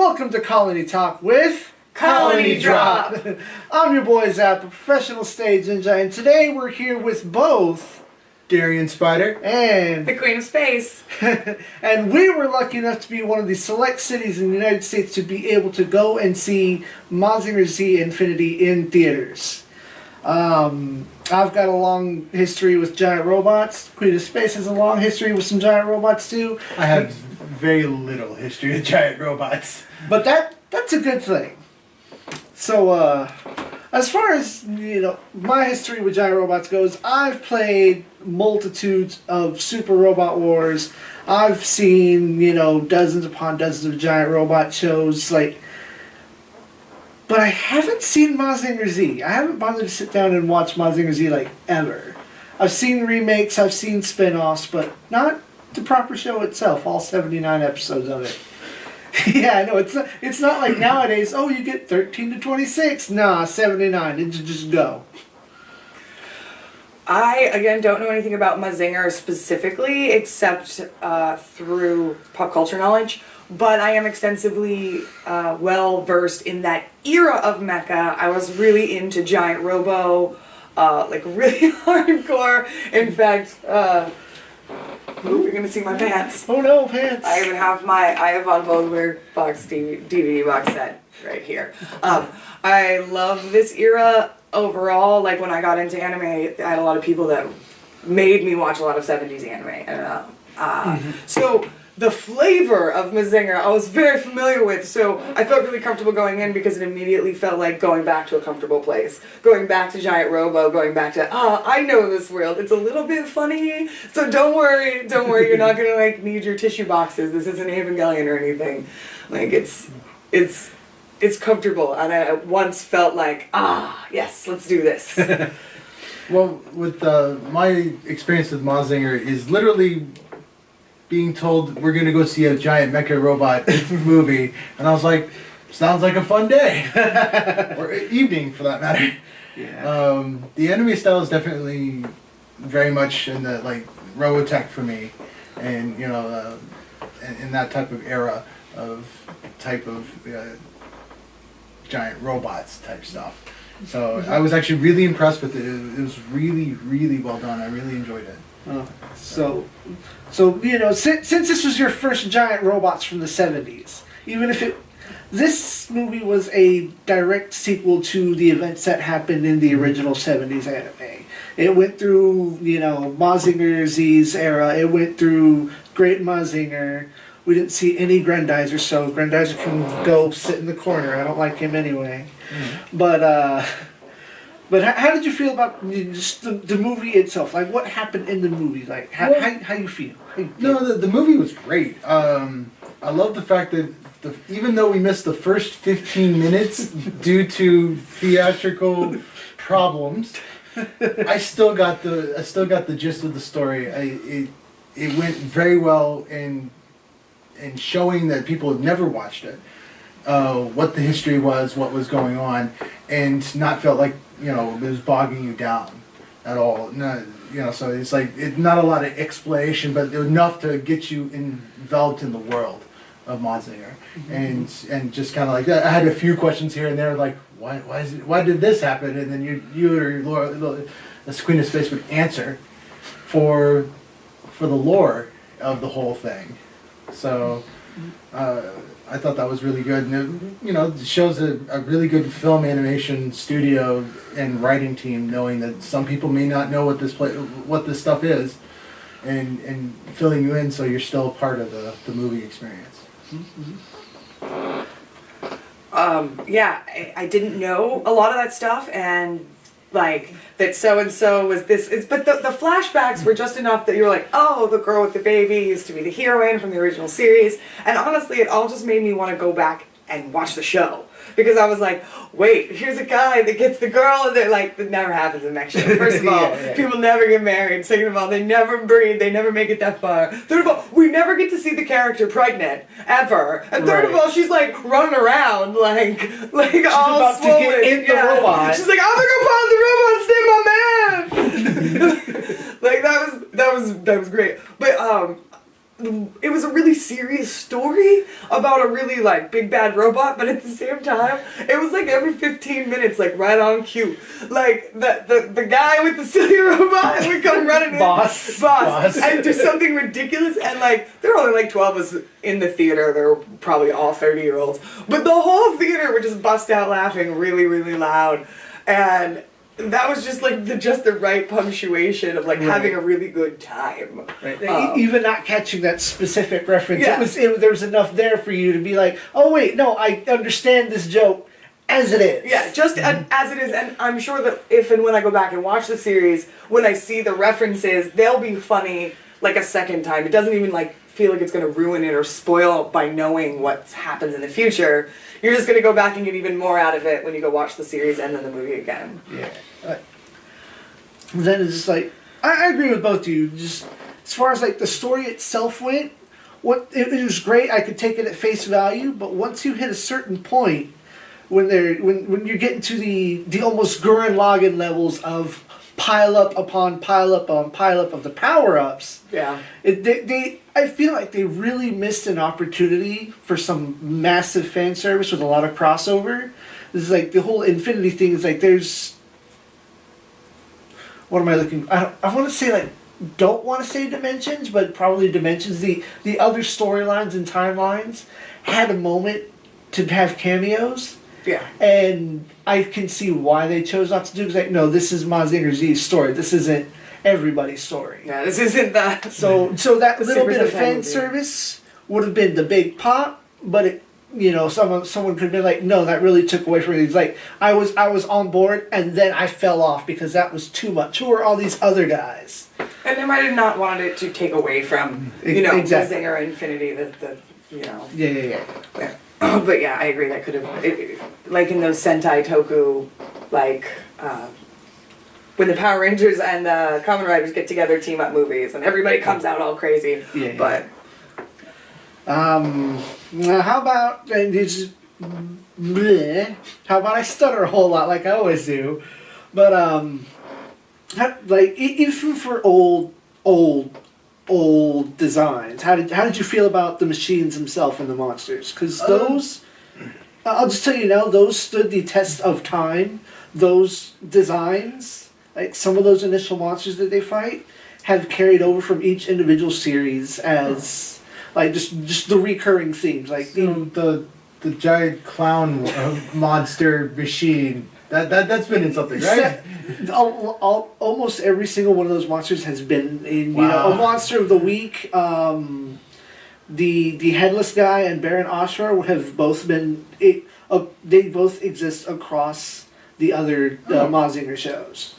Welcome to Colony Talk with Colony Drop. I'm your boy Zap, a professional stage ninja, and today we're here with both Darian Spider and The Queen of Space. and we were lucky enough to be one of the select cities in the United States to be able to go and see Mazinger Z Infinity in theaters. I've got a long history with giant robots. Queen of Space has a long history with some giant robots too. I have very little history with giant robots. But that's a good thing. So, as far as, my history with giant robots goes, I've played multitudes of Super Robot Wars. I've seen, dozens upon dozens of giant robot shows, but I haven't seen Mazinger Z. I haven't bothered to sit down and watch Mazinger Z, ever. I've seen remakes, I've seen spin-offs, but not the proper show itself, all 79 episodes of it. Yeah, I know, it's not like nowadays, oh, you get 13 to 26. Nah, 79, and just go. I, again, don't know anything about Mazinger specifically, except through pop culture knowledge, but I am extensively well-versed in that era of mecha. I was really into Giant Robo, really hardcore. In fact, you're gonna see my pants. Oh no, pants! I even have my Von Vogler box DVD box set right here. I love this era overall. Like when I got into anime, I had a lot of people that made me watch a lot of 70s anime. So the flavor of Mazinger I was very familiar with, so I felt really comfortable going in because it immediately felt like going back to a comfortable place. Going back to Giant Robo, going back to, I know this world. It's a little bit funny, so don't worry, you're not gonna need your tissue boxes. This isn't Evangelion or anything. It's comfortable, and I once felt like, yes, let's do this. Well, with my experience with Mazinger is literally being told we're going to go see a giant mecha robot movie, and I was like, sounds like a fun day. Or evening, for that matter. Yeah. The anime style is definitely very much in the, Robotech for me, and, in that type of era of giant robots type stuff. So I was actually really impressed with it. It was really, really well done. I really enjoyed it. So since this was your first giant robots from the 70s, even if this movie was a direct sequel to the events that happened in the original 70s anime. It went through, Mazinger Z's era. It went through Great Mazinger. We didn't see any Grendizer, so Grendizer can go sit in the corner. I don't like him anyway. Mm-hmm. But how did you feel about just the movie itself? What happened in the movie? How you feel? No, the movie was great. I love the fact that even though we missed the first 15 minutes due to theatrical problems, I still got the gist of the story. It went very well in showing that people had never watched it, what the history was, what was going on, and not felt like it was bogging you down at all. No, so it's not a lot of explanation, but enough to get you enveloped in the world of Mazinger, and just kind of like that. I had a few questions here and there, like why did this happen, and then you or the Queen of Space would answer for the lore of the whole thing. So I thought that was really good, and it shows a really good film animation studio and writing team, knowing that some people may not know what this stuff is, and filling you in so you're still a part of the movie experience. I didn't know a lot of that stuff, and that so-and-so was this, but the flashbacks were just enough that you were like, oh, the girl with the baby used to be the heroine from the original series, and honestly, it all just made me want to go back and watch the show, because I was like, wait, here's a guy that gets the girl, and they're like, that never happens in the next show. First of all, people never get married. Second of all, they never breed, they never make it that far. Third of all, we never get to see the character pregnant, ever. And third of all, she's running around, she's all about swollen. to get in the robot. She's like, I'm gonna go pound the robot and save my man! that was great. But it was a really serious story about a really like big bad robot, but at the same time, it was like every 15 minutes, like right on cue. Like the guy with the silly robot would come running in, Boss, and do something ridiculous, and like there were only like 12 of us in the theater. They were probably all 30-year-olds, but the whole theater would just bust out laughing really, really loud, and that was just like the right punctuation of like having a really good time. Right. Even not catching that specific reference, there was enough there for you to be like, oh wait, no, I understand this joke as it is. Yeah, just as it is, and I'm sure that if and when I go back and watch the series, when I see the references, they'll be funny like a second time. It doesn't even like feel like it's going to ruin it or spoil by knowing what happens in the future. You're just going to go back and get even more out of it when you go watch the series and then the movie again. Yeah. Then it's just like, I agree with both of you. Just as far as like the story itself went, it was great. I could take it at face value, but once you hit a certain point, when you're getting to the almost Gurren Lagann levels of pile up upon pile up on pile up of the power ups. Yeah. I feel like they really missed an opportunity for some massive fan service with a lot of crossover. This is like the whole Infinity thing is like there's. What am I looking? I want to say like don't want to say dimensions, but probably dimensions. The other storylines and timelines had a moment to have cameos. Yeah. And I can see why they chose not to do it. Because like, no, this is Mazinger Z's story. This isn't everybody's story. Yeah, this isn't that. So that little bit of fan service would have been the big pop, but it, someone could have been like, no, that really took away from it. It's like I was on board and then I fell off because that was too much. Who are all these other guys? And they might have not wanted it to take away from exactly. Mazinger Infinity. Yeah. But yeah, I agree. That could have, like in those Sentai Toku, like when the Power Rangers and the Kamen Riders get together, team up movies, and everybody comes out all crazy. Yeah. But how about how about I stutter a whole lot like I always do, but like even for old designs, how did you feel about the machines themselves and the monsters? Because those, I'll just tell you now, those stood the test of time. Those designs, like some of those initial monsters that they fight, have carried over from each individual series as like just the recurring themes. Like the giant clown monster machine. That's been in something, right? Almost every single one of those monsters has been in, a monster of the week. The headless guy and Baron Ashra have both been. They both exist across the other Mazinger shows.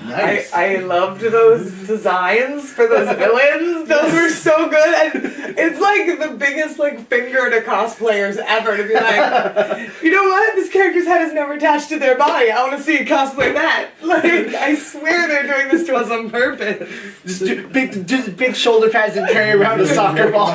Nice. I loved those designs for those villains. Those were so good, and it's like the biggest like finger to cosplayers ever to be like, you know what? This character's head is never attached to their body. I want to see a cosplay that. Like, I swear they're doing this to us on purpose. Just do big shoulder pads and carry around a soccer ball.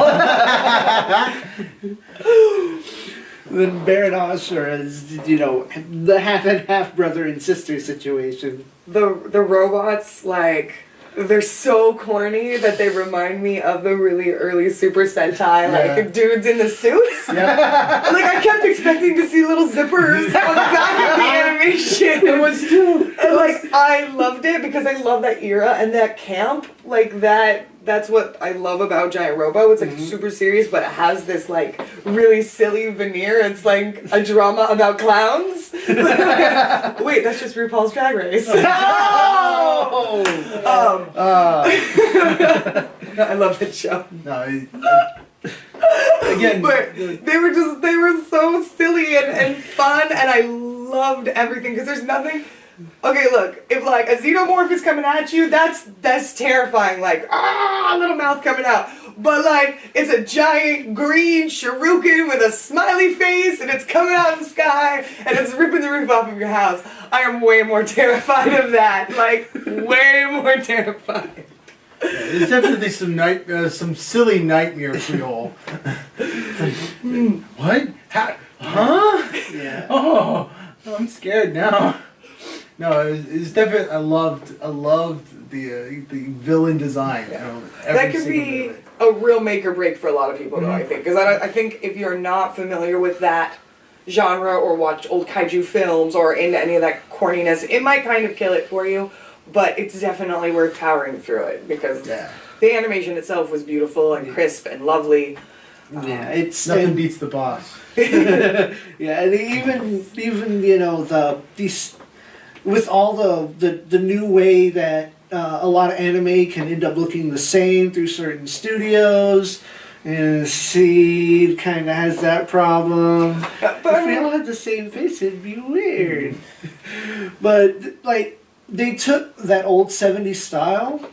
Then Baron Ashra is, the half and half brother and sister situation. The robots, like, they're so corny that they remind me of the really early Super Sentai, like, dudes in the suits. Yeah. Like, I kept expecting to see little zippers on the back of the animation. It was too. And, like, I loved it because I love that era and that camp. Like, that's what I love about Giant Robo. It's, like, super serious, but it has this, like, really silly veneer. It's, like, a drama about clowns. Wait, that's just RuPaul's Drag Race. Oh! I love that show. No, again, but they were so silly and fun, and I loved everything because there's nothing. Okay, look, if like a xenomorph is coming at you, that's terrifying, like little mouth coming out. But like it's a giant green shuriken with a smiley face and it's coming out of the sky and it's ripping the roof off of your house. I am way more terrified of that. Like way more terrified. There's definitely some silly nightmare fuel. What? Huh? Yeah. Oh, I'm scared now. No, it's definitely. I loved the villain design. You know, That could be a real make or break for a lot of people, though, I think. Because I think if you're not familiar with that genre or watch old kaiju films or into any of that corniness, it might kind of kill it for you, but it's definitely worth powering through it because the animation itself was beautiful and crisp and lovely. Yeah, it's nothing beats the boss. Yeah, and even you know these with all the new way that a lot of anime can end up looking the same through certain studios. And SIEG kind of has that problem. But if we all had the same face, it'd be weird. But, like, they took that old 70s style,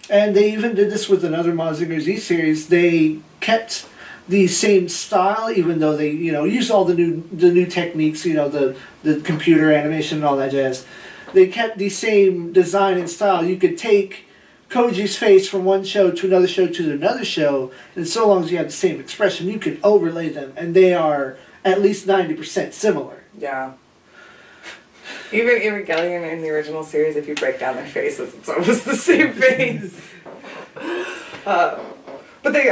and they even did this with another Mazinger Z series. They kept the same style, even though they, you know, used all the new techniques, you know, the computer animation and all that jazz. They kept the same design and style. You could take Koji's face from one show to another show to another show, and so long as you have the same expression, you can overlay them, and they are at least 90% similar. Yeah. Even Evangelion in the original series, if you break down their faces, it's almost the same face. But the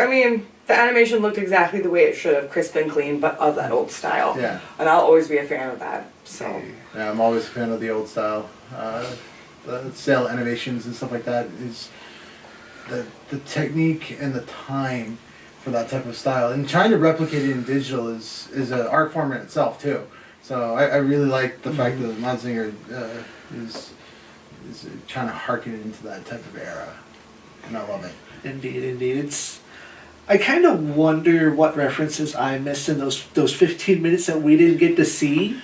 animation looked exactly the way it should have, crisp and clean, but of that old style. Yeah. And I'll always be a fan of that. So. Yeah, I'm always a fan of the old style. The cell animations and stuff like that is the technique and the time for that type of style, and trying to replicate it in digital is an art form in itself too. So I really like the fact that Mazinger is trying to harken it into that type of era, and I love it. Indeed. I kind of wonder what references I missed in those 15 minutes that we didn't get to see.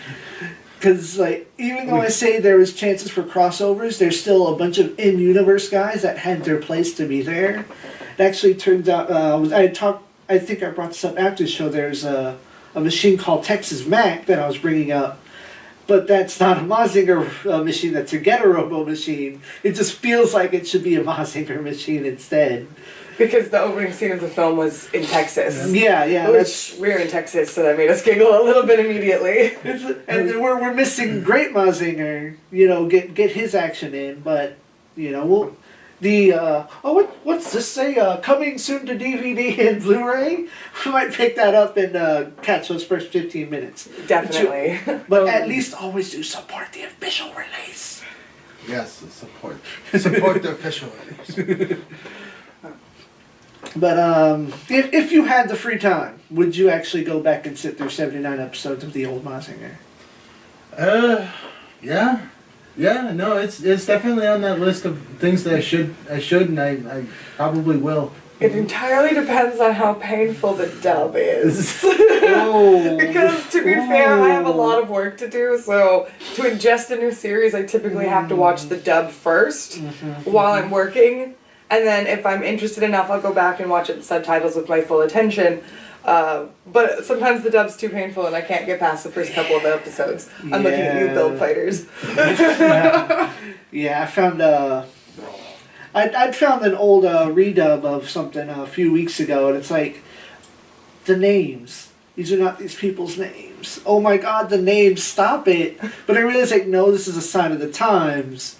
Because, like, even though I say there was chances for crossovers, there's still a bunch of in-universe guys that had their place to be there. It actually turns out, I think I brought this up after the show, there's a machine called Texas Mac that I was bringing up. But that's not a Mazinger machine, that's a Getter Robo machine. It just feels like it should be a Mazinger machine instead. Because the opening scene of the film was in Texas. Yeah. Which we're in Texas, so that made us giggle a little bit immediately. And we're missing great Mazinger, you know, get his action in, but you know what's this say? Coming soon to DVD and Blu-ray. We might pick that up and catch those first 15 minutes. Definitely. But at least always do support the official release. Yes, support the official release. But if you had the free time, would you actually go back and sit through 79 episodes of the old Mazinger? Yeah. No, it's definitely on that list of things that I should, and I probably will. It entirely depends on how painful the dub is. Because to be fair, I have a lot of work to do, so to ingest a new series, I typically have to watch the dub first while I'm working. And then if I'm interested enough, I'll go back and watch it in subtitles with my full attention. But sometimes the dub's too painful and I can't get past the first couple of episodes. I'm looking at you, Build Fighters. I found I'd found an old redub of something a few weeks ago, and it's like, the names. These are not these people's names. Oh my god, the names, stop it. But I realized, like, no, this is a sign of the times.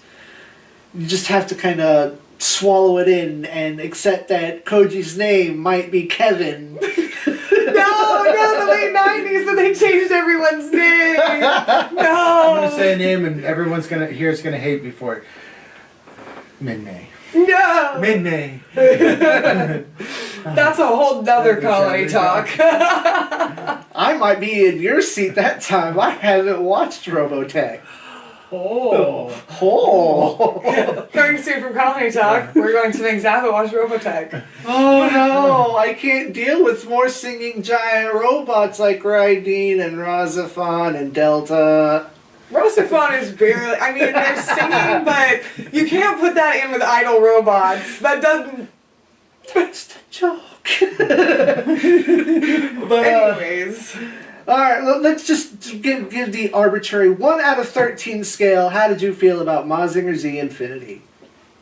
You just have to kind of swallow it in and accept that Koji's name might be Kevin. No, the late 90s, so they changed everyone's name. No. I'm gonna say a name and everyone's gonna hate me for it. Minmay. No. Minmay. That's a whole nother colony talk. I might be in your seat that time. I haven't watched Robotech. Oh. Coming soon from Colony Talk, we're going to make Zappa watch Robotech. Oh no, I can't deal with more singing giant robots like Raideen and Razafon and Delta. Razafon is barely, I mean, they're singing, but you can't put that in with idle robots. That doesn't... That's the joke. But anyways... Alright, let's just give the arbitrary 1 out of 13 scale. How did you feel about Mazinger Z Infinity?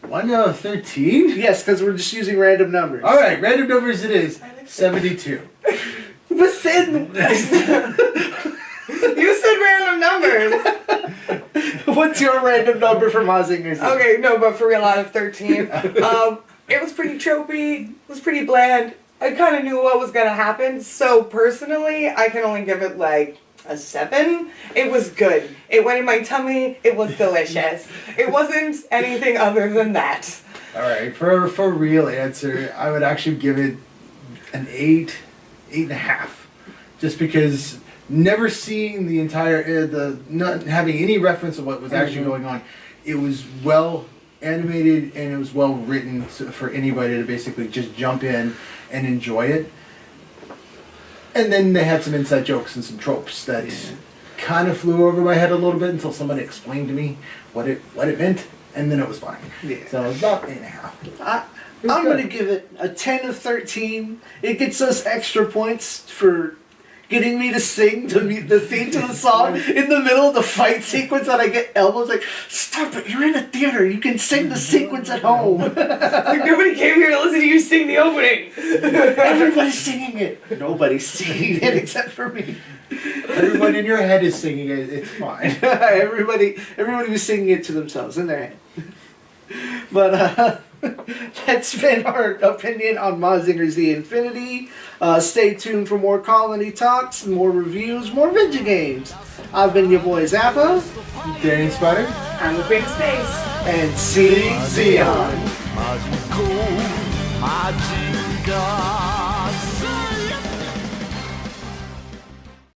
1 out of 13? Yes, because we're just using random numbers. Alright, random numbers it is. 72. Listen! You said random numbers! What's your random number for Mazinger Z? Okay, no, but for real, out of 13. It was pretty tropey, it was pretty bland. I kind of knew what was going to happen, so personally, I can only give it like a 7. It was good. It went in my tummy, it was delicious. It wasn't anything other than that. Alright, for a real answer, I would actually give it an 8.5. Just because never seeing the entire, not having any reference of what was actually going on, it was well animated and it was well written for anybody to basically just jump in and enjoy it. And then they had some inside jokes and some tropes that kind of flew over my head a little bit until somebody explained to me what it meant, and then it was fine. Yeah. So about 8.5. I'm going to give it a 10 of 13. It gets us extra points for getting me to sing the theme to the song in the middle of the fight sequence, and I get elbows like, stop it, you're in a theater, you can sing the sequence at home. Like, nobody came here to listen to you sing the opening. Everybody's singing it. Nobody's singing it except for me. Everyone in your head is singing it, it's fine. everybody was singing it to themselves in their head. But that's been our opinion on Mazinger Z Infinity. Stay tuned for more Colony Talks, more reviews, more video games. I've been your boy Zappa. Darian Spider. I'm the Queen of Space. And SIEG ZEON. Magical, magical.